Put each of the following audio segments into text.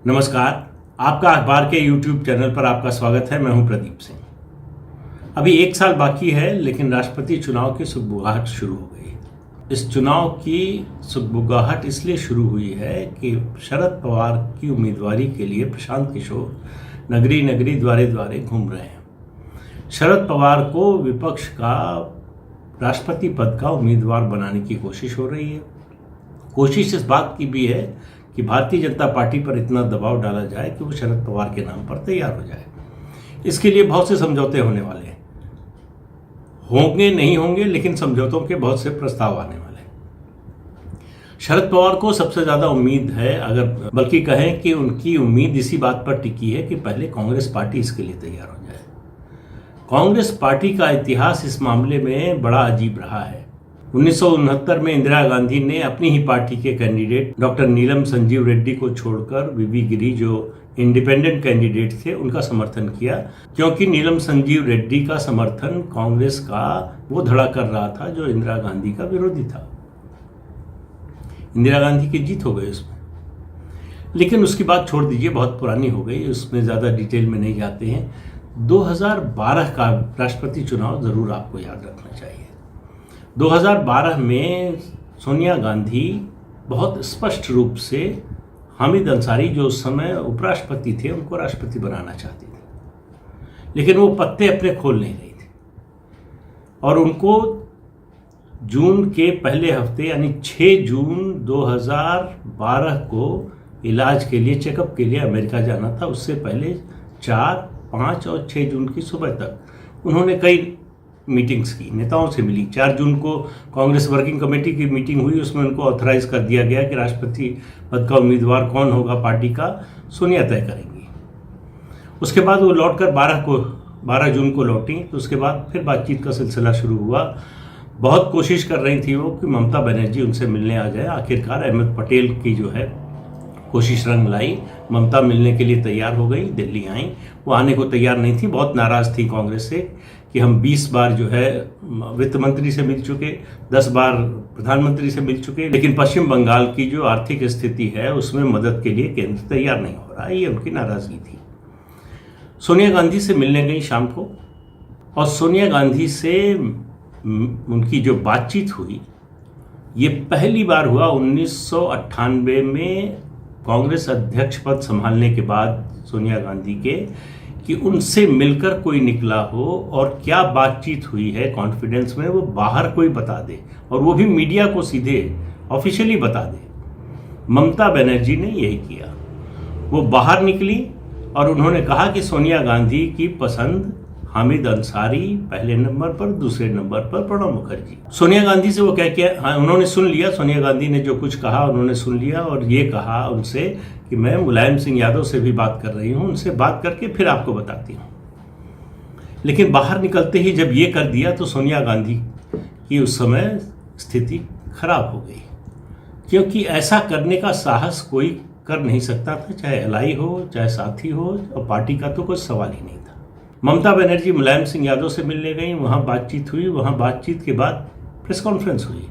नमस्कार। आपका अखबार के YouTube चैनल पर आपका स्वागत है। मैं हूं प्रदीप सिंह। अभी 1 साल बाकी है, लेकिन राष्ट्रपति चुनाव की सुगबुगाहट शुरू हो गई है। इस चुनाव की सुगबुगाहट इसलिए शुरू हुई है कि शरद पवार की उम्मीदवारी के लिए प्रशांत किशोर नगरी नगरी द्वारे द्वारे घूम रहे हैं। शरद पवार को विपक्ष का राष्ट्रपति पद का उम्मीदवार बनाने की कोशिश हो रही है। कोशिश इस बात की भी है कि भारतीय जनता पार्टी पर इतना दबाव डाला जाए कि वो शरद पवार के नाम पर तैयार हो जाए। इसके लिए बहुत से समझौते होने वाले हैं, होंगे नहीं होंगे, लेकिन समझौतों के बहुत से प्रस्ताव आने वाले हैं। शरद पवार को सबसे ज्यादा उम्मीद है, अगर बल्कि कहें कि उनकी उम्मीद इसी बात पर टिकी है कि पहले कांग्रेस पार्टी इसके लिए तैयार हो जाए। कांग्रेस पार्टी का इतिहास इस मामले में बड़ा अजीब रहा है। 1969 में इंदिरा गांधी ने अपनी ही पार्टी के कैंडिडेट डॉक्टर नीलम संजीव रेड्डी को छोड़कर वीवी गिरी, जो इंडिपेंडेंट कैंडिडेट थे, उनका समर्थन किया, क्योंकि नीलम संजीव रेड्डी का समर्थन कांग्रेस का वो धड़ा कर रहा था जो इंदिरा गांधी का विरोधी था। इंदिरा गांधी की जीत हो गई उसमें, लेकिन उसकी बात छोड़ दीजिए, बहुत पुरानी हो गई, उसमें ज़्यादा डिटेल में नहीं जाते हैं। 2012 का राष्ट्रपति चुनाव ज़रूर आपको याद रखना चाहिए। 2012 में सोनिया गांधी बहुत स्पष्ट रूप से हामिद अंसारी, जो उस समय उपराष्ट्रपति थे, उनको राष्ट्रपति बनाना चाहती थी, लेकिन वो पत्ते अपने खोल नहीं रही थी और उनको जून के पहले हफ्ते यानी 6 जून 2012 को इलाज के लिए, चेकअप के लिए अमेरिका जाना था। उससे पहले 4, 5 और 6 जून की सुबह तक उन्होंने कई मीटिंग्स की, नेताओं से मिली। 4 जून को कांग्रेस वर्किंग कमेटी की मीटिंग हुई, उसमें उनको ऑथराइज कर दिया गया कि राष्ट्रपति पद का उम्मीदवार कौन होगा पार्टी का, सोनिया तय करेंगी। उसके बाद वो लौटकर 12 जून को लौटी, तो उसके बाद फिर बातचीत का सिलसिला शुरू हुआ। बहुत कोशिश कर रही थी वो कि ममता बनर्जी उनसे मिलने आ जाए। आखिरकार अहमद पटेल की जो है कोशिश रंग लाई, ममता मिलने के लिए तैयार हो गई, दिल्ली आई। वो आने को तैयार नहीं थी, बहुत नाराज थी कांग्रेस से कि हम 20 बार जो है वित्त मंत्री से मिल चुके, 10 बार प्रधानमंत्री से मिल चुके, लेकिन पश्चिम बंगाल की जो आर्थिक स्थिति है उसमें मदद के लिए केंद्र तैयार नहीं हो रहा। ये उनकी नाराजगी थी। सोनिया गांधी से मिलने गई शाम को, और सोनिया गांधी से उनकी जो बातचीत हुई, ये पहली बार हुआ 1998 में कांग्रेस अध्यक्ष पद संभालने के बाद सोनिया गांधी के, कि उनसे मिलकर कोई निकला हो और क्या बातचीत हुई है कॉन्फिडेंस में, वो बाहर कोई बता दे, और वो भी मीडिया को सीधे ऑफिशियली बता दे। ममता बनर्जी ने यही किया। वो बाहर निकली और उन्होंने कहा कि सोनिया गांधी की पसंद हामिद अंसारी पहले नंबर पर, दूसरे नंबर पर प्रणब मुखर्जी। सोनिया गांधी से वो क्या किया, हाँ, उन्होंने सुन लिया। सोनिया गांधी ने जो कुछ कहा उन्होंने सुन लिया और ये कहा उनसे कि मैं मुलायम सिंह यादव से भी बात कर रही हूँ, उनसे बात करके फिर आपको बताती हूँ। लेकिन बाहर निकलते ही जब ये कर दिया तो सोनिया गांधी की उस समय स्थिति खराब हो गई, क्योंकि ऐसा करने का साहस कोई कर नहीं सकता था, चाहे एलआई हो, चाहे साथी हो, और पार्टी का तो कोई सवाल ही नहीं था। ममता बनर्जी मुलायम सिंह यादव से मिलने गई, वहाँ बातचीत हुई। वहाँ बातचीत के बाद प्रेस कॉन्फ्रेंस हुई।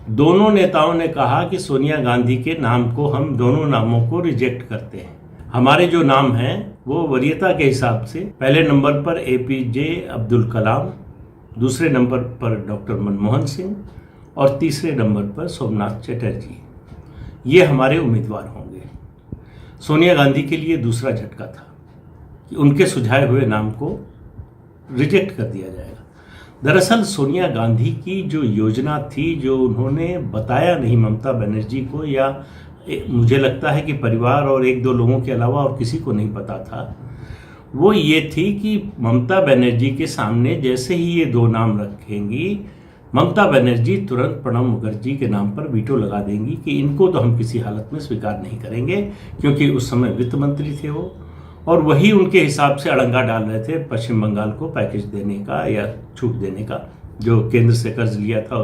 दोनों नेताओं ने कहा कि सोनिया गांधी के नाम को, हम दोनों नामों को रिजेक्ट करते हैं। हमारे जो नाम हैं वो वरीयता के हिसाब से, पहले नंबर पर एपीजे अब्दुल कलाम, दूसरे नंबर पर डॉक्टर मनमोहन सिंह और तीसरे नंबर पर सोमनाथ चटर्जी, ये हमारे उम्मीदवार होंगे। सोनिया गांधी के लिए दूसरा झटका था कि उनके सुझाए हुए नाम को रिजेक्ट कर दिया जाएगा। दरअसल सोनिया गांधी की जो योजना थी, जो उन्होंने बताया नहीं ममता बनर्जी को, या मुझे लगता है कि परिवार और 1-2 लोगों के अलावा और किसी को नहीं पता था, वो ये थी कि ममता बनर्जी के सामने जैसे ही ये 2 नाम रखेंगी, ममता बनर्जी तुरंत प्रणब मुखर्जी के नाम पर वीटो लगा देंगी कि इनको तो हम किसी हालत में स्वीकार नहीं करेंगे, क्योंकि उस समय वित्त मंत्री थे वो, और वही उनके हिसाब से अड़ंगा डाल रहे थे पश्चिम बंगाल को पैकेज देने का या छूट देने का। जो केंद्र से कर्ज लिया था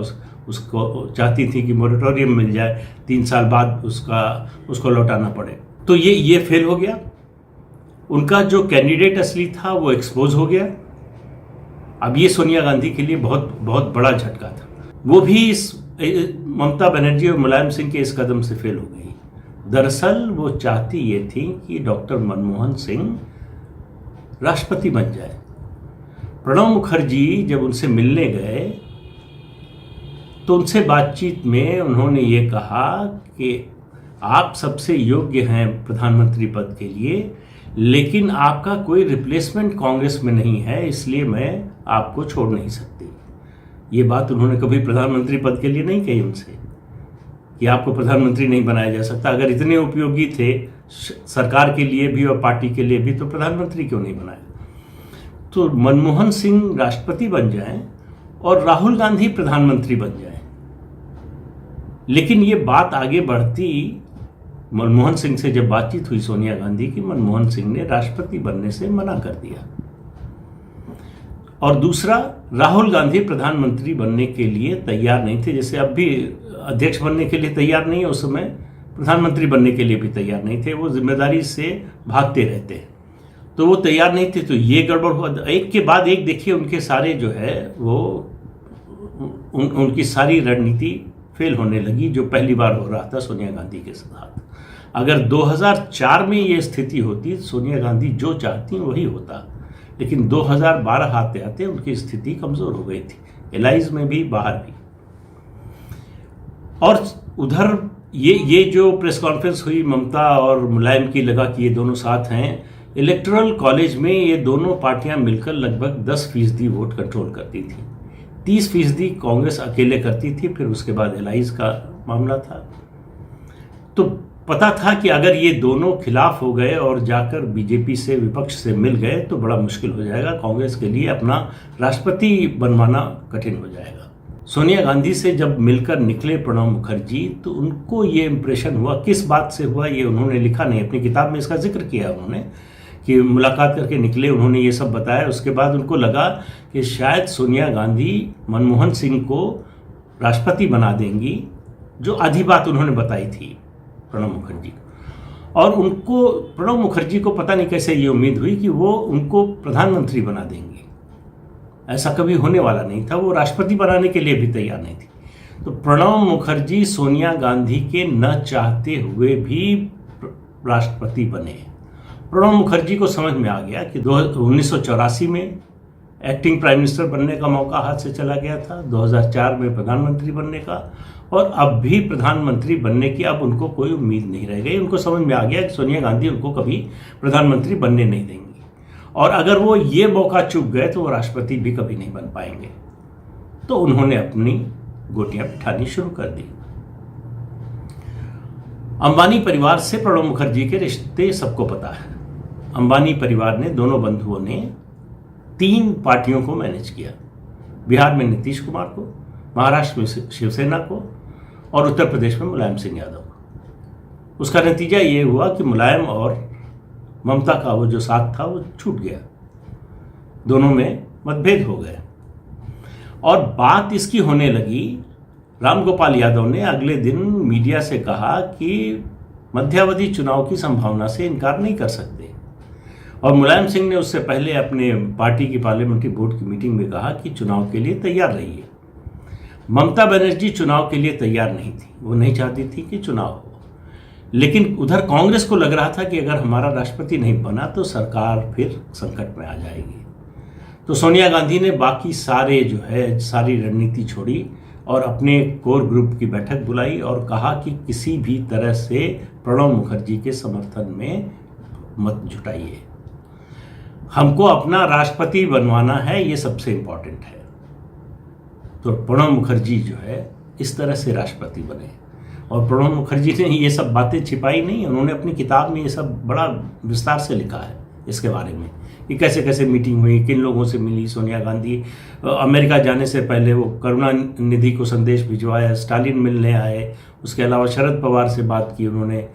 उसको चाहती थी कि मोरेटोरियम मिल जाए, 3 साल बाद उसको लौटाना पड़े। तो ये फेल हो गया। उनका जो कैंडिडेट असली था वो एक्सपोज हो गया। अब ये सोनिया गांधी के लिए बहुत बहुत बड़ा झटका था। वो भी इस ममता बनर्जी और मुलायम सिंह के इस कदम से फेल हो गई। दरअसल वो चाहती ये थी कि डॉक्टर मनमोहन सिंह राष्ट्रपति बन जाए। प्रणब मुखर्जी जब उनसे मिलने गए तो उनसे बातचीत में उन्होंने ये कहा कि आप सबसे योग्य हैं प्रधानमंत्री पद के लिए, लेकिन आपका कोई रिप्लेसमेंट कांग्रेस में नहीं है, इसलिए मैं आपको छोड़ नहीं सकती। ये बात उन्होंने कभी प्रधानमंत्री पद के लिए नहीं कही उनसे कि आपको प्रधानमंत्री नहीं बनाया जा सकता। अगर इतने उपयोगी थे सरकार के लिए भी और पार्टी के लिए भी तो प्रधानमंत्री क्यों नहीं बनाया। तो मनमोहन सिंह राष्ट्रपति बन जाएं और राहुल गांधी प्रधानमंत्री बन जाएं। लेकिन ये बात आगे बढ़ती, मनमोहन सिंह से जब बातचीत हुई सोनिया गांधी की, मनमोहन सिंह ने राष्ट्रपति बनने से मना कर दिया। और दूसरा, राहुल गांधी प्रधानमंत्री बनने के लिए तैयार नहीं थे। जैसे अब भी अध्यक्ष बनने के लिए तैयार नहीं है, उस समय प्रधानमंत्री बनने के लिए भी तैयार नहीं थे। वो जिम्मेदारी से भागते रहते हैं, तो वो तैयार नहीं थे। तो ये गड़बड़ हुआ, एक के बाद एक। देखिए उनके सारे जो है वो उनकी सारी रणनीति फेल होने लगी, जो पहली बार हो रहा था सोनिया गांधी के साथ। अगर 2004 में ये स्थिति होती, सोनिया गांधी जो चाहती वही होता, लेकिन 2012 आते आते उनकी स्थिति कमजोर हो गई थी, एलाइज में भी बाहर भी। और उधर ये जो प्रेस कॉन्फ्रेंस हुई ममता और मुलायम की, लगा कि ये दोनों साथ हैं। इलेक्टोरल कॉलेज में ये दोनों पार्टियां मिलकर लगभग 10% वोट कंट्रोल करती थी। 30% कांग्रेस अकेले करती थी। फिर उसके बाद एलाइज का मामला था। तो पता था कि अगर ये दोनों खिलाफ हो गए और जाकर बीजेपी से, विपक्ष से मिल गए तो बड़ा मुश्किल हो जाएगा कांग्रेस के लिए, अपना राष्ट्रपति बनवाना कठिन हो जाएगा। सोनिया गांधी से जब मिलकर निकले प्रणब मुखर्जी, तो उनको ये इंप्रेशन हुआ, किस बात से हुआ ये उन्होंने लिखा नहीं, अपनी किताब में इसका जिक्र किया उन्होंने कि मुलाकात करके निकले, उन्होंने ये सब बताया। उसके बाद उनको लगा कि शायद सोनिया गांधी मनमोहन सिंह को राष्ट्रपति बना देंगी, जो आधी बात उन्होंने बताई थी प्रणब मुखर्जी को। और उनको, प्रणब मुखर्जी को पता नहीं कैसे ये उम्मीद हुई कि वो उनको प्रधानमंत्री बना देंगे। ऐसा कभी होने वाला नहीं था। वो राष्ट्रपति बनाने के लिए भी तैयार नहीं थी। तो प्रणब मुखर्जी सोनिया गांधी के न चाहते हुए भी राष्ट्रपति बने। प्रणब मुखर्जी को समझ में आ गया कि 1984 में एक्टिंग प्राइम मिनिस्टर बनने का मौका हाथ से चला गया था, 2004 में प्रधानमंत्री बनने का, और अब भी प्रधानमंत्री बनने की अब उनको कोई उम्मीद नहीं रह गई। उनको समझ में आ गया कि सोनिया गांधी उनको कभी प्रधानमंत्री बनने नहीं देंगी, और अगर वो ये मौका चूक गए तो वो राष्ट्रपति भी कभी नहीं बन पाएंगे। तो उन्होंने अपनी गोटियां बिठानी शुरू कर दी। अंबानी परिवार से प्रणब मुखर्जी के रिश्ते सबको पता है। अंबानी परिवार ने, दोनों बंधुओं ने 3 पार्टियों को मैनेज किया। बिहार में नीतीश कुमार को, महाराष्ट्र में शिवसेना को, और उत्तर प्रदेश में मुलायम सिंह यादव को। उसका नतीजा ये हुआ कि मुलायम और ममता का वो जो साथ था वो छूट गया, दोनों में मतभेद हो गए। और बात इसकी होने लगी, रामगोपाल यादव ने अगले दिन मीडिया से कहा कि मध्यावधि चुनाव की संभावना से इनकार नहीं कर सकते, और मुलायम सिंह ने उससे पहले अपने पार्टी की पार्लियामेंट्री बोर्ड की मीटिंग में कहा कि चुनाव के लिए तैयार रहिए। ममता बनर्जी चुनाव के लिए तैयार नहीं थी, वो नहीं चाहती थी कि चुनाव हो। लेकिन उधर कांग्रेस को लग रहा था कि अगर हमारा राष्ट्रपति नहीं बना तो सरकार फिर संकट में आ जाएगी। तो सोनिया गांधी ने बाकी सारी रणनीति छोड़ी और अपने कोर ग्रुप की बैठक बुलाई और कहा कि किसी भी तरह से प्रणब मुखर्जी के समर्थन में मत जुटाइए, हमको अपना राष्ट्रपति बनवाना है, ये सबसे इंपॉर्टेंट है। तो प्रणब मुखर्जी जो है इस तरह से राष्ट्रपति बने। और प्रणब मुखर्जी ने ये सब बातें छिपाई नहीं, उन्होंने अपनी किताब में ये सब बड़ा विस्तार से लिखा है इसके बारे में कि कैसे कैसे मीटिंग हुई, किन लोगों से मिली सोनिया गांधी। अमेरिका जाने से पहले वो करुणानिधि को संदेश भिजवाया, स्टालिन मिलने आए, उसके अलावा शरद पवार से बात की उन्होंने,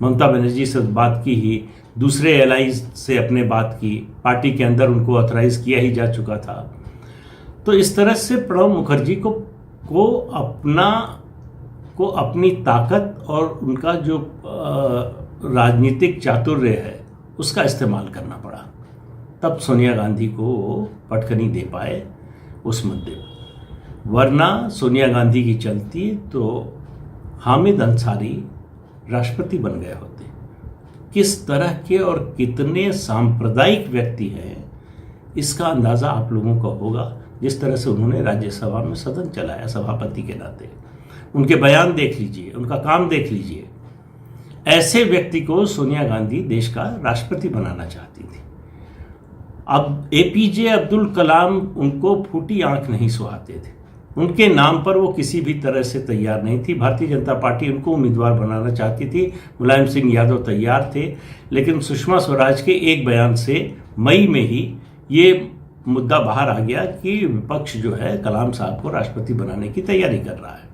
ममता बनर्जी से बात की ही, दूसरे एलाइज से अपने बात की, पार्टी के अंदर उनको ऑथराइज किया ही जा चुका था। तो इस तरह से प्रणब मुखर्जी को अपनी ताकत और उनका जो राजनीतिक चातुर्य है उसका इस्तेमाल करना पड़ा, तब सोनिया गांधी को पटकनी दे पाए उस मुद्दे पर। वरना सोनिया गांधी की चलती तो हामिद अंसारी राष्ट्रपति बन गए होते। किस तरह के और कितने सांप्रदायिक व्यक्ति हैं, इसका अंदाज़ा आप लोगों को होगा जिस तरह से उन्होंने राज्यसभा में सदन चलाया सभापति के नाते। उनके बयान देख लीजिए, उनका काम देख लीजिए। ऐसे व्यक्ति को सोनिया गांधी देश का राष्ट्रपति बनाना चाहती थी। अब एपीजे अब्दुल कलाम उनको फूटी आंख नहीं सुहाते थे। उनके नाम पर वो किसी भी तरह से तैयार नहीं थी। भारतीय जनता पार्टी उनको उम्मीदवार बनाना चाहती थी। मुलायम सिंह यादव तैयार थे, लेकिन सुषमा स्वराज के एक बयान से मई में ही ये मुद्दा बाहर आ गया कि विपक्ष जो है कलाम साहब को राष्ट्रपति बनाने की तैयारी कर रहा है,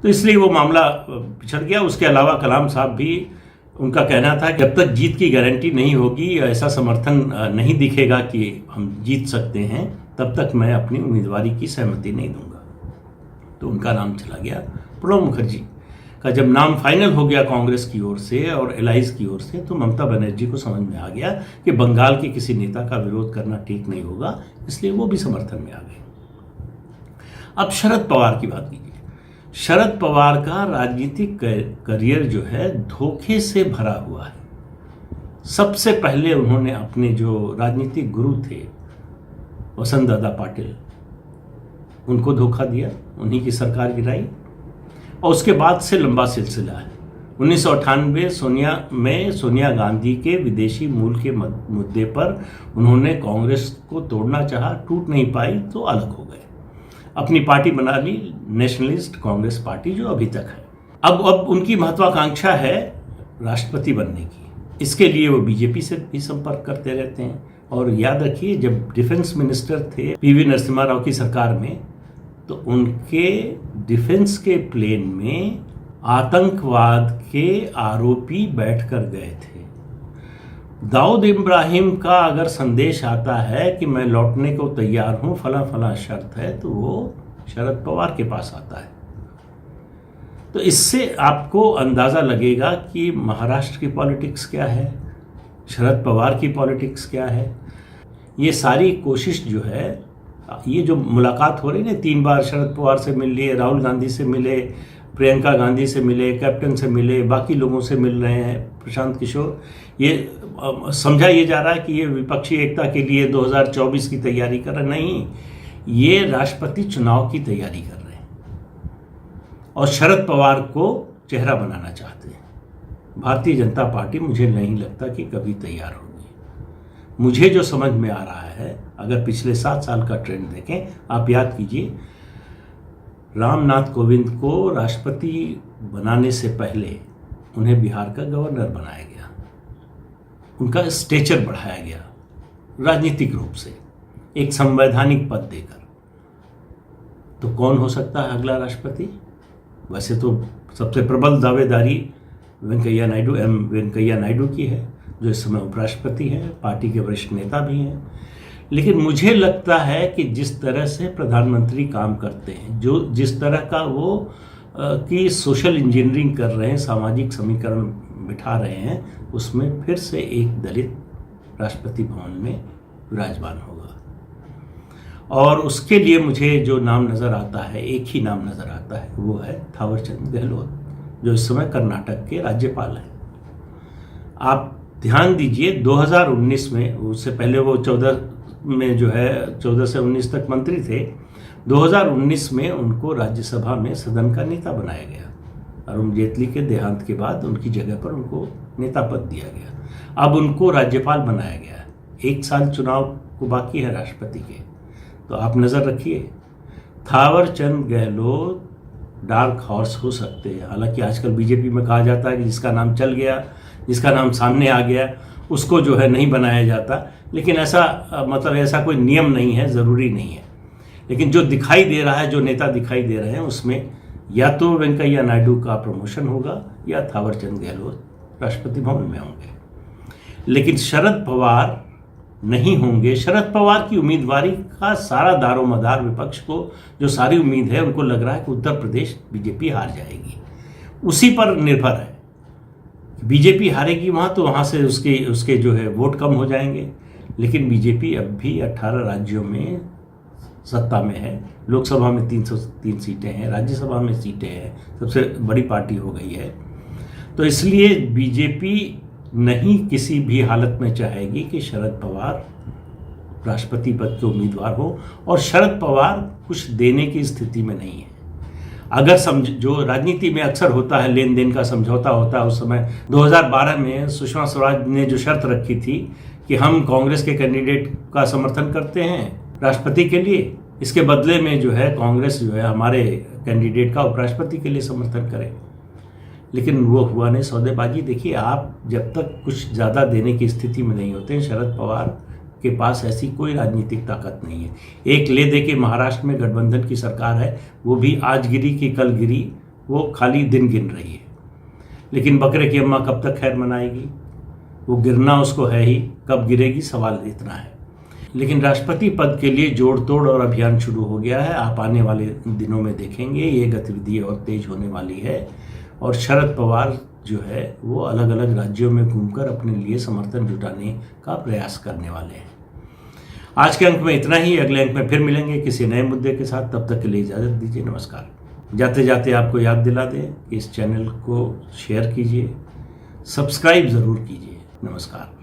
तो इसलिए वो मामला पिछड़ गया। उसके अलावा कलाम साहब भी, उनका कहना था कि जब तक जीत की गारंटी नहीं होगी, ऐसा समर्थन नहीं दिखेगा कि हम जीत सकते हैं, तब तक मैं अपनी उम्मीदवारी की सहमति नहीं दूंगा। तो उनका नाम चला गया। प्रणब मुखर्जी का जब नाम फाइनल हो गया कांग्रेस की ओर से और एलाइज की ओर से, तो ममता बनर्जी को समझ में आ गया कि बंगाल के किसी नेता का विरोध करना ठीक नहीं होगा, इसलिए वो भी समर्थन में आ गए। अब शरद पवार की बात कीजिए। शरद पवार का राजनीतिक करियर जो है धोखे से भरा हुआ है। सबसे पहले उन्होंने अपने जो राजनीतिक गुरु थे वसंत दादा पाटिल, उनको धोखा दिया, उन्हीं की सरकार गिराई, और उसके बाद से लंबा सिलसिला है। 1998 सोनिया गांधी के विदेशी मूल के मुद्दे पर उन्होंने कांग्रेस को तोड़ना चाहा, टूट नहीं पाई तो अलग हो गए। अपनी पार्टी बना ली, नेशनलिस्ट कांग्रेस पार्टी, जो अभी तक है। अब उनकी महत्वाकांक्षा है राष्ट्रपति बनने की। इसके लिए वो बीजेपी से भी संपर्क करते रहते हैं। और याद रखिए, जब डिफेंस मिनिस्टर थे पीवी नरसिम्हा राव की सरकार में, तो उनके डिफेंस के प्लेन में आतंकवाद के आरोपी बैठकर गए थे। दाऊद इब्राहिम का अगर संदेश आता है कि मैं लौटने को तैयार हूं, फला फला शर्त है, तो वो शरद पवार के पास आता है। तो इससे आपको अंदाज़ा लगेगा कि महाराष्ट्र की पॉलिटिक्स क्या है, शरद पवार की पॉलिटिक्स क्या है। ये सारी कोशिश जो है, ये जो मुलाकात हो रही है, 3 बार शरद पवार से मिल लिए, राहुल गांधी से मिले, प्रियंका गांधी से मिले, कैप्टन से मिले, बाकी लोगों से मिल रहे हैं, प्रशांत किशोर, ये समझा ये जा रहा है कि ये विपक्षी एकता के लिए 2024 की तैयारी कर रहे। नहीं, ये राष्ट्रपति चुनाव की तैयारी कर रहे हैं और शरद पवार को चेहरा बनाना चाहते हैं। भारतीय जनता पार्टी मुझे नहीं लगता कि कभी तैयार होगी। मुझे जो समझ में आ रहा है, अगर पिछले 7 साल का ट्रेंड देखें, आप याद कीजिए, रामनाथ कोविंद को राष्ट्रपति बनाने से पहले उन्हें बिहार का गवर्नर बनाया गया, उनका स्टेचर बढ़ाया गया राजनीतिक रूप से, एक संवैधानिक पद देकर। तो कौन हो सकता है अगला राष्ट्रपति? वैसे तो सबसे प्रबल दावेदारी वेंकैया नायडू की है, जो इस समय उपराष्ट्रपति हैं, पार्टी के वरिष्ठ नेता भी हैं। लेकिन मुझे लगता है कि जिस तरह से प्रधानमंत्री काम करते हैं, जो जिस तरह का वो की सोशल इंजीनियरिंग कर रहे हैं, सामाजिक समीकरण बिठा रहे हैं, उसमें फिर से एक दलित राष्ट्रपति भवन में विराजमान होगा। और उसके लिए मुझे जो नाम नज़र आता है, एक ही नाम नज़र आता है, वो है थावरचंद गहलोत, जो इस समय कर्नाटक के राज्यपाल हैं। आप ध्यान दीजिए, 2019 में, उससे पहले वो 14 में जो है 14 से 19 तक मंत्री थे, 2019 में उनको राज्यसभा में सदन का नेता बनाया गया। अरुण जेटली के देहांत के बाद उनकी जगह पर उनको नेता पद दिया गया। अब उनको राज्यपाल बनाया गया। 1 साल चुनाव को बाकी है राष्ट्रपति के, तो आप नज़र रखिए, थावरचंद गहलोत डार्क हॉर्स हो सकते हैं। हालांकि आजकल बीजेपी में कहा जाता है कि जिसका नाम चल गया, जिसका नाम सामने आ गया, उसको जो है नहीं बनाया जाता, लेकिन ऐसा मतलब ऐसा कोई नियम नहीं है, ज़रूरी नहीं है। लेकिन जो दिखाई दे रहा है, जो नेता दिखाई दे रहे हैं, उसमें या तो वेंकैया नायडू का प्रमोशन होगा या थावरचंद गहलोत राष्ट्रपति भवन में होंगे। लेकिन शरद पवार नहीं होंगे। शरद पवार की उम्मीदवारी का सारा दारोमदार विपक्ष को जो सारी उम्मीद है, उनको लग रहा है कि उत्तर प्रदेश बीजेपी हार जाएगी, उसी पर निर्भर है। बीजेपी हारेगी वहाँ, तो वहाँ से उसके जो है वोट कम हो जाएंगे। लेकिन बीजेपी अब भी 18 राज्यों में सत्ता में है, लोकसभा में 303 सीटें हैं, राज्यसभा में सीटें हैं, सबसे बड़ी पार्टी हो गई है। तो इसलिए बीजेपी नहीं किसी भी हालत में चाहेगी कि शरद पवार राष्ट्रपति पद के उम्मीदवार हो, और शरद पवार कुछ देने की स्थिति में नहीं है। अगर जो राजनीति में अक्सर होता है, लेन देन का समझौता होता है, उस समय 2012 में सुषमा स्वराज ने जो शर्त रखी थी कि हम कांग्रेस के कैंडिडेट का समर्थन करते हैं राष्ट्रपति के लिए, इसके बदले में जो है कांग्रेस जो है हमारे कैंडिडेट का उपराष्ट्रपति के लिए समर्थन करे, लेकिन वो हुआ नहीं। सौदेबाजी देखिए, आप जब तक कुछ ज़्यादा देने की स्थिति में नहीं होते हैं, शरद पवार के पास ऐसी कोई राजनीतिक ताकत नहीं है। एक ले दे के महाराष्ट्र में गठबंधन की सरकार है, वो भी आज गिरी कि कल गिरी, वो खाली दिन गिन रही है। लेकिन बकरे की अम्मा कब तक खैर मनाएगी, वो गिरना उसको है ही, कब गिरेगी सवाल इतना है। लेकिन राष्ट्रपति पद के लिए जोड़ तोड़ और अभियान शुरू हो गया है। आप आने वाले दिनों में देखेंगे ये गतिविधि और तेज होने वाली है, और शरद पवार जो है वो अलग अलग राज्यों में घूमकर अपने लिए समर्थन जुटाने का प्रयास करने वाले हैं। आज के अंक में इतना ही। अगले अंक में फिर मिलेंगे किसी नए मुद्दे के साथ। तब तक के लिए इजाज़त दीजिए। नमस्कार। जाते जाते आपको याद दिला दें कि इस चैनल को शेयर कीजिए, सब्सक्राइब ज़रूर कीजिए। नमस्कार।